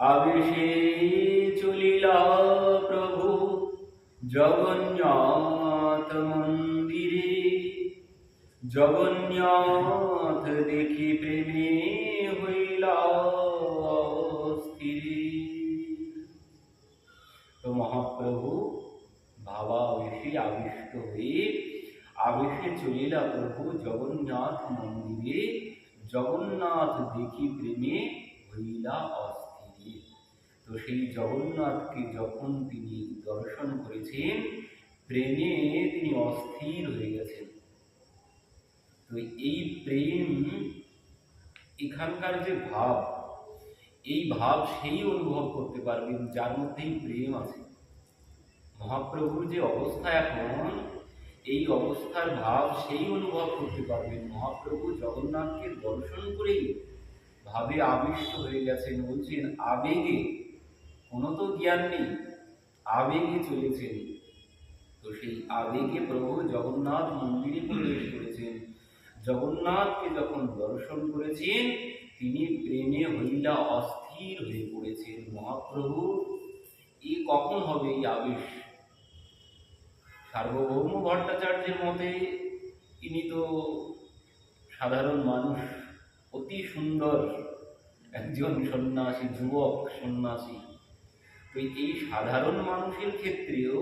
আবেশে চলিলা প্রভু জগন্নাথ মন্দিরে, জগন্নাথ দেখি প্রেমে হইলা স্থিরে। তো মহাপ্রভু ভাবাবেশে আবিষ্ট হয়ে আবেশে চলিলা প্রভু জগন্নাথ মন্দিরে, জগন্নাথ দেখি প্রেমে হইলা অস্থিরে। তো সেই জগন্নাথকে যখন তিনি দর্শন করেছেন, প্রেমে তিনি অস্থির হয়ে গেছেন। তো এই প্রেম, এখানকার যে ভাব, এই ভাব সেই অনুভব করতে পারবেন যার মধ্যেই প্রেম আছে। মহাপ্রভুর যে অবস্থা এখন, এই অবস্থার ভাব সেই অনুভব করতে পারবেন। মহাপ্রভু জগন্নাথকে দর্শন করেই ভাবে আবিষ্ট হয়ে গেছেন। বলছেন আবেগে, কোনো তো জ্ঞান নেই, আবেগে চলেছেন। তো সেই আবেগে প্রভু জগন্নাথ মন্দিরে প্রবেশ করেছেন। জগন্নাথকে যখন দর্শন করেছেন, তিনি প্রেমে হইলা অস্থির হয়ে পড়েছেন। মহাপ্রভু এ কখন হবে এই আবেশ? সার্বভৌম ভট্টাচার্যের মতে তিনি তো সাধারণ মানুষ, অতি সুন্দর একজন সন্ন্যাসী, যুবক সন্ন্যাসী। তো এই সাধারণ মানুষের ক্ষেত্রেও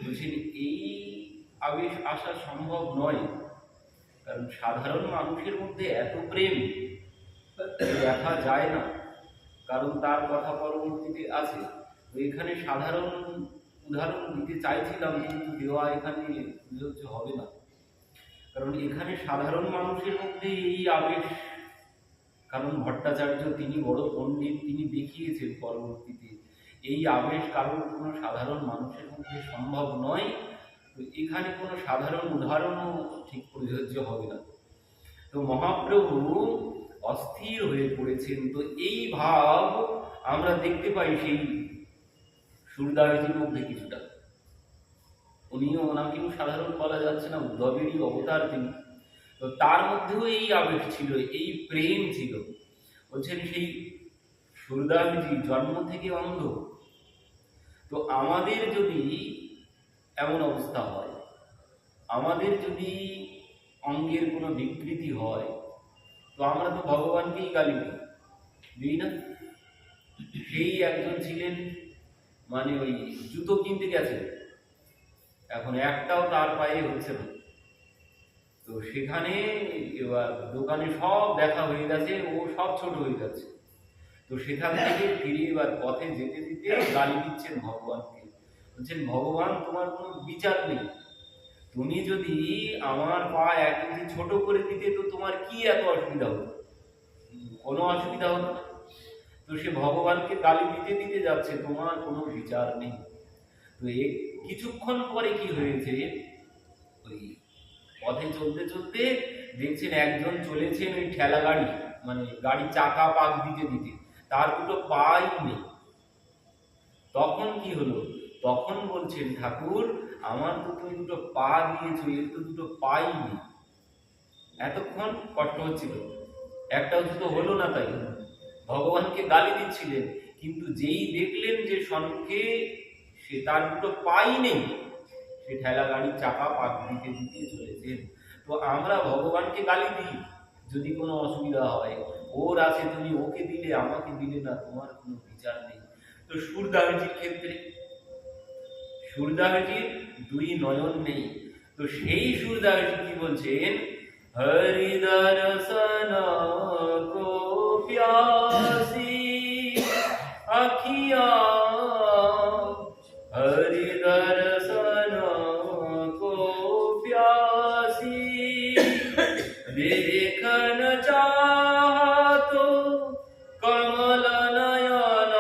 বলছেন এই আবেশ আসা সম্ভব নয়, কারণ সাধারণ মানুষের মধ্যে এত প্রেম দেখা যায় না, কারণ তার কথা পরবর্তীতে আছে। তো এখানে সাধারণ উদাহরণ দিতে চাইছিলাম, কিন্তু দেওয়া এখানে প্রযোজ্য হবে না, কারণ এখানে সাধারণ মানুষের মধ্যে এই আবেশ। কারণ ভট্টাচার্য তিনি বড় পণ্ডিত, তিনি দেখিয়েছেন পরবর্তীতে এই আবেশ কারণ কোনো সাধারণ মানুষের মধ্যে সম্ভব নয়। তো এখানে কোনো সাধারণ উদাহরণও ঠিক প্রযোজ্য হবে না। তো মহাপ্রভু অস্থির হয়ে পড়েছেন। তো এই ভাব আমরা দেখতে পাই সেই সুরদাসজির মধ্যে কিছুটা। ওনাকেও সাধারণ বলা যাচ্ছে না, উদ্ধবেরই অবতার তিনি। তো তার মধ্যেও এই আবেশ ছিল, এই প্রেম ছিল। বলছেন সেই সুরদাসজি জন্ম থেকে অন্ধ। তো আমাদের যদি এমন অবস্থা হয়, আমাদের যদি অঙ্গের কোনো বিকৃতি হয়, তো আমরা তো ভগবানকেই গালি দিই না? সেই একজন ছিলেন, মানে ওই জুতো কিনতে গেছে, এখন একটাও তার পায়ে হচ্ছে না। তো সেখানে এবার দোকানে সব দেখা হয়ে গেছে, ও সব ছোট হয়ে যাচ্ছে। তো সেখান থেকে ফিরে এবার পথে যেতে যেতে গালি দিচ্ছেন ভগবানকে। বলছেন ভগবান, তোমার কোনো বিচার নেই, তুমি যদি আমার পা এক ইঞ্চি ছোট করে দিতে তো তোমার কি এত অসুবিধা হতো? কোনো অসুবিধা হতো না। তো সে ভগবানকে গালি দিতে দিতে যাচ্ছে, তোমার কোনো বিচার নেই। তো কিছুক্ষণ পরে কি হয়েছে, ওই পথে চলতে চলতে দেখছেন একজন চলেছেন ওই ঠেলা গাড়ি, মানে গাড়ি চাকা পাক দিতে দিতে, তার দুটো পাই নেই। তখন কি হলো? তখন বলছেন ঠাকুর, আমার তো তুমি দুটো পা দিয়েছো, এর তো দুটো পাই নেই। এতক্ষণ কষ্ট হচ্ছিল, একটাও জুতো হলো না, তাই ভগবানকে গালি দিচ্ছিলেন। কিন্তু যেই দেখলেন যে সম্মুখে সে তার দুটো পাই নেই, সে ঠেলা গাড়ির চাকা পাক দিতে দিতে চলেছেন। তো আমরা ভগবানকে গালি দিই যদি কোনো অসুবিধা হয়, ওর আছে তুমি ওকে দিলে, আমাকে দিলে না, তোমার কোনো বিচার নেই। তো সুরদাসজির ক্ষেত্রে, সুরদাসজির দুই নয়ন নেই। তো সেই সুরদাসজি কি বলছেন, হরি দর্শন কো প্যাসি আখিয়া, হরি দর্শন কো প্যাসি দেখন চাহতো কমল নয়ন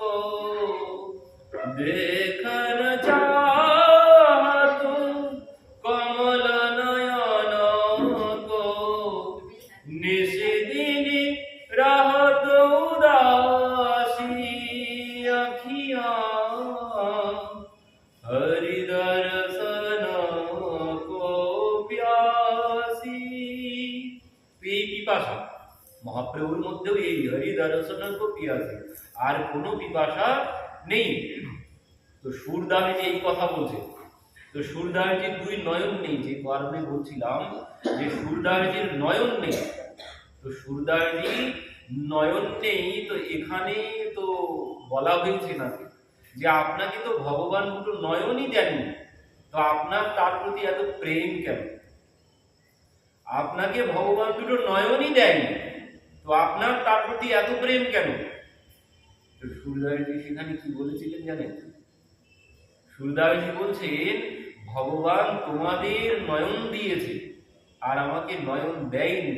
কো, দেখন চাহতো কমল নয়ন কো, নিশিদিন रहत उदासी अखिया, हरि दर्शन को प्यासी। এই পিপাসা মহাপ্রভুর মধ্যে মধ্যেও এই হরি দর্শনের পিয়াসী, আর কোনো পিপাসা নেই। তো সুরদাসজি এই কথা বলছে। তো সুরদাসজির দুই নয়ন নেই, যে কারণে বলছিলাম যে সুরদাসজির নয়ন নেই। তো সুরদাসজি নয়ন নেই, তো এখানে তো বলা হয়েছে নাকি যে আপনাকে তো ভগবান দুটো নয়নই দেননি, তো আপনার তার প্রতি এত প্রেম কেন? আপনাকে ভগবান দুটো নয়নই দেয়নি, তো আপনার তার প্রতি এত প্রেম কেন? তো সুরদাসজি সেখানে কি বলেছিলেন জানেন? সুরদাসজি বলছেন, ভগবান তোমাদের নয়ন দিয়েছে আর আমাকে নয়ন দেয়নি।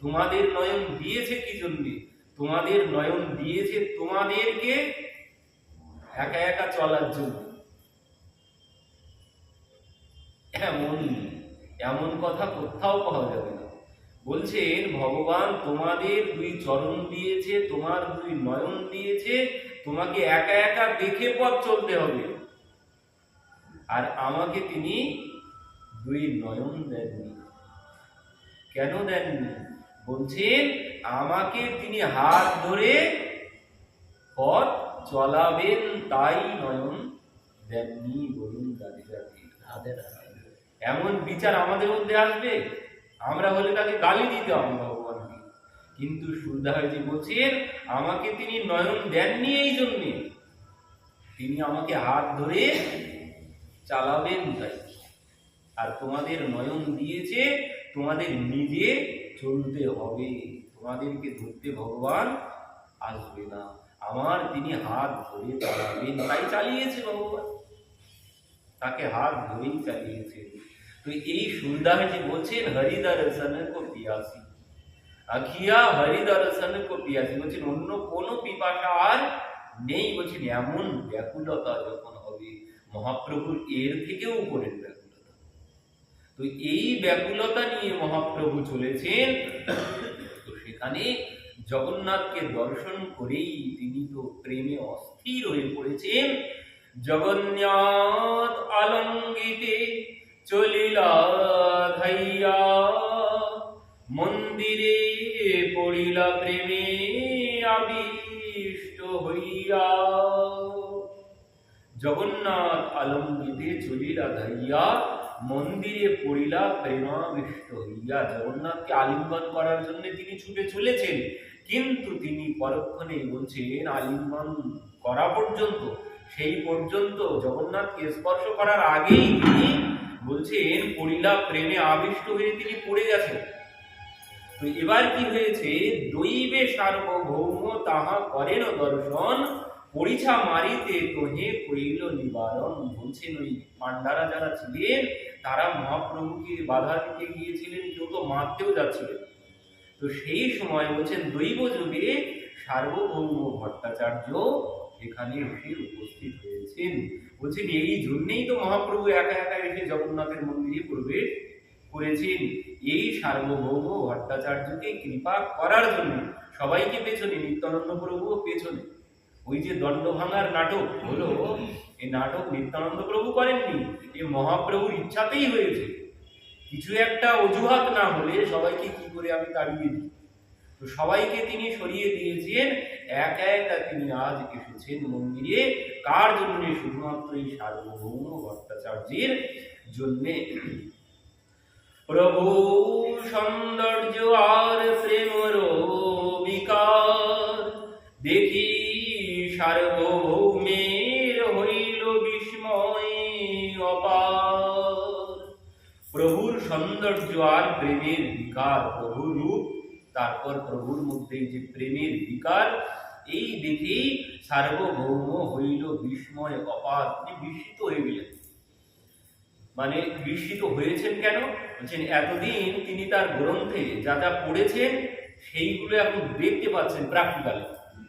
তোমাদের নয়ন দিয়েছে কি জন্যে? তোমাদের নয়ন দিয়েছে তোমাদেরকে একা একা চলার জন্য। এমন কথা কোথাও পাওয়া যাবে না। বলছেন ভগবান তোমাদের দুই চরণ দিয়েছে, তোমার দুই নয়ন দিয়েছে, তোমাকে একা একা দেখে পথ চলতে হবে। আর আমাকে তিনি দুই নয়ন দেননি। কেন দেননি? বলছেন আমাকে তিনি হাত ধরে পথ চলাবেন, তাই নয়ন দেননি। বলুন দাদি দাদি, এমন বিচার আমাদের মধ্যে আসবে? আমরা হলে তাকে গালি দিতাম ভগবানকে, কিন্তু সুরদাসজি বলছেন আমাকে তিনি নয়ন দেননি এই জন্যে, তিনি আমাকে হাত ধরে চালাবেন তাই। আর তোমাদের নয়ন দিয়েছে, তোমাদের নিজে চলতে হবে, তোমাদেরকে ধরতে ভগবান আসবে না, আমার তিনি হাত ধরে চালাবেন তাই চালিয়েছে ভগবান, তাকে হাত ধরেই চালিয়েছে। তো এই সুরদাসজি বলছেন হরি দর্শন কো পিয়াসী, আখিয়া হরি দর্শন কো পিয়াসী, বলছেন অন্য কোনো পিপাসা আর নেই। বলছেন এমন ব্যাকুলতা যখন হবে মহাপ্রভুর এর থেকেও উপরের ব্যাকুলতা। তো এই ব্যাকুলতা নিয়ে মহাপ্রভু চলেছেন। তো সেখানে জগন্নাথকে দর্শন করেই তিনি তো প্রেমে অস্থির হয়ে পড়েছেন। জগন্নাথ আলঙ্গিতে চলিলা ধাইয়া, মন্দিরে পড়িলা প্রেমে আবিষ্ট হইয়া। জগন্নাথ আলঙ্গিতে চলিলা ধাইয়া, মন্দিরে পড়িলা প্রেমাবিষ্ট হইয়া। জগন্নাথকে আলিঙ্গন করার জন্য তিনি ছুটে চলেছেন, কিন্তু তিনি পরক্ষণেই বলছেন আলিঙ্গন করা পর্যন্ত, সেই পর্যন্ত জগন্নাথকে স্পর্শ করার আগেই তিনি বলছেন পড়িলা প্রেমে আবিষ্ট হয়ে তিনি পড়ে গেছেন। তো এবার কি হয়েছে? দৈবে সার্বভৌম তাহা করেন দর্শন, পরিছা মারিতে তোহে কইল নিবারণ। বলছেন ওই পান্ডারা যারা ছিলেন তারা মহাপ্রভুকে বাধা দিতে গিয়েছিলেন, কেউ তো মারতেও যাচ্ছিলেন। তো সেই সময় বলছেন দৈব যুগে সার্বভৌম ভট্টাচার্য এখানে এসে উপস্থিত হয়েছেন। বলছেন এই জন্যেই তো মহাপ্রভু একা একা এসে জগন্নাথের মন্দিরে প্রবেশ করেছেন, এই সার্বভৌম ভট্টাচার্যকে কৃপা করার জন্য। সবাইকে পেছনে, নিত্যানন্দ প্রভুও পেছনে। ওই যে দণ্ড ভাঙার নাটক হলো, এই নাটক নিত্যানন্দ প্রভু করেননি, এ মহাপ্রভুর ইচ্ছাতেই হয়েছে। কিছু একটা অজুহাত না হলে সবাইকে কি করে আমি তাড়িয়ে দিই? তো সবাইকে তিনি সরিয়ে দিয়েছেন, একা একা তিনি আজ এসেছেন মন্দিরে। কার জন্য? শুধুমাত্র এই সার্বভৌম ভট্টাচার্যের জন্যে। প্রভু সৌন্দর্য আর প্রেমর বিকার দেখি সার্বভৌমের হইল বিস্ময় অপার। প্রভুর সৌন্দর্য আর প্রেমের বিকার, প্রভুর রূপ, তারপর প্রভুর মধ্যে যে প্রেমের বিকার, এই দেখেই সার্বভৌম হইল বিস্ময় অপার। তিনি বিস্মিত হয়ে গেলেন। মানে বিস্মিত হয়েছেন কেন? বলছেন এতদিন তিনি তার গ্রন্থে যা যা পড়েছেন সেইগুলো এখন দেখতে পাচ্ছেন প্র্যাকটিক্যালি।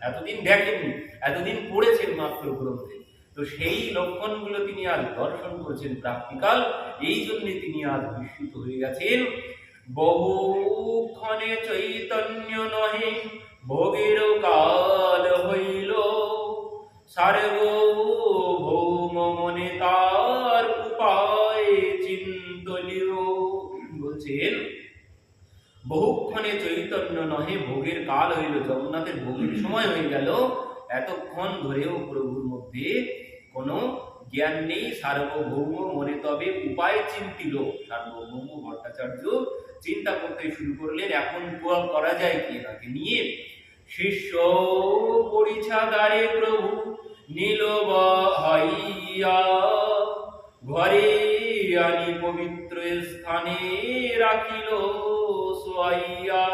এতদিন দেখেননি, এতদিন পড়েছেন মাত্র গ্রন্থে, তো সেই লক্ষণগুলো তিনি আজ দর্শন করেছেন প্র্যাকটিক্যাল। এই জন্য তিনি আজ বিস্মিত হয়ে গেছেন। বহুক্ষণে চৈতন্য নহে ভোগের কাল হইল, সার্বভৌম মনে তার উপায় চিন্তলিও। বলছেন বহুক্ষণে চৈতন্য নহে নহে ভোগের কাল হইল, জগন্নাথের ভোগের সময় হয়ে গেল, এতক্ষণ ধরেও প্রভুর মধ্যে কোনো জ্ঞান নেই। সার্বভৌম মনে তবে উপায় চিন্তিল। সার্বভৌম ভট্টাচার্য চিন্তা করতে শুরু করলেন, এখন করা যায় কি এনাকে নিয়ে। শিষ্য পরিছাদারে প্রভু নীল হইয়া, ঘরে আনি পবিত্র স্থানে রাখিল শোয়াইয়া।